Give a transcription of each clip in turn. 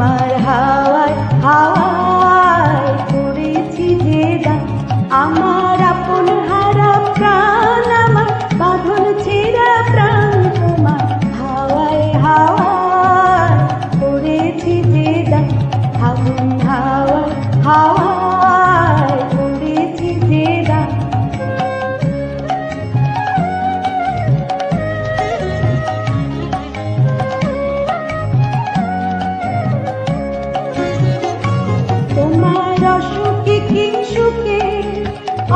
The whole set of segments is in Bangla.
তোমার হাওয়ায় হাওয়ায় করেছি যে দান। আমার আপন হারা প্রাণ, আমার বাঁধন ছেঁড়া প্রাণ, তোমার হাওয়ায় হাওয়ায় করেছি যে দান। ফাগুন হাওয়ায় হাওয়ায় করেছি যে দান। তোমার অসুখে কিংসুখে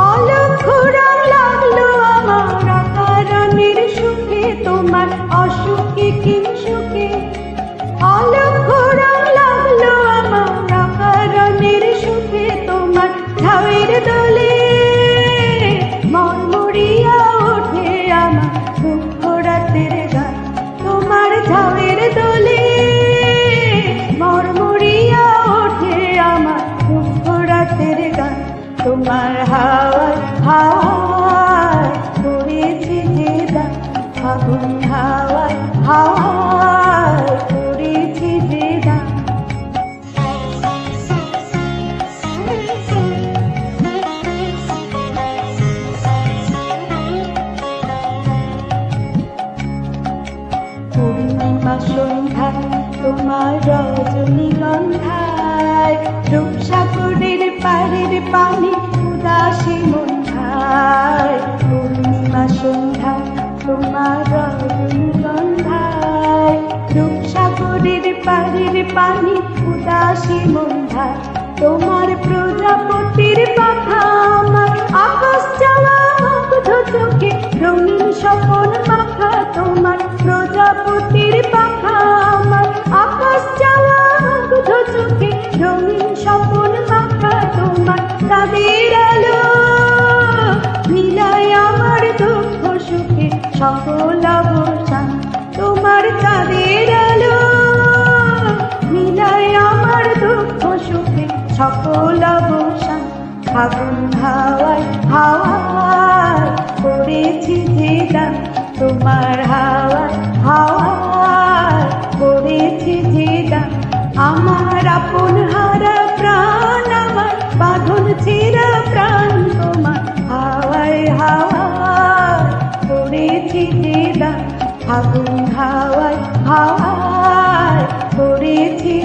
অলক্ষ রং লাগলো আমার অকারণের সুখে। তোমার অসুখে কিংসুখে অলক্ষ রং লাগলো আমার অকারণের সুখে। তোমার ঝাউয়ের দোলে মরমরিয়া ওঠে আমার দুঃখ রাতের গান। তোমার ঝাউয়ের দোলে মরমরিয়া ওঠে আমার দুঃখ রাতের গান। তোমার হাওয়ায় হাওয়ায় করেছি যে দান। ফাগুন হাওয়ায় হাওয়ায় করেছি যে দান। পূর্ণিমা সন্ধ্যায় তোমার রজনীগন্ধায় রূপসাগরের পাড়ের পানি উদাসী মন্ধায়। পূর্ণিমা সন্ধ্যায় তোমার রজনীগন্ধায় রূপসাগরের পাড়ের পানি উদাসী মন্ধায়। তোমার প্রজাপতির পাখা আমার আকাশ চাওয়া মুগ্ধ চোখে রঙিন স্বপন মাখা। তোমার প্রজাপতির পাখা আমার আকাশ চাওয়া মুগ্ধ চোখে রঙিন স্বপন মাখা। তোমার চাঁদের আলো মিলায় আমার দুঃখ সুখে সকল অবসান। তোমার চাঁদের আলো মিলায় আমার দুঃখ সুখে সকল অবসান। ফাগুন হাওয়ায় হাওয়ায় করেছি যে দান। তোমার হাওয়ায় হাওয়ায় করেছি যে দান। আমার আপন হারা প্রাণ, আমার বাঁধন ছেঁড়া প্রাণ, তোমার হাওয়ায় হাওয়ায় করেছি যে দান। ফাগুন হাওয়ায় হাওয়ায় করেছি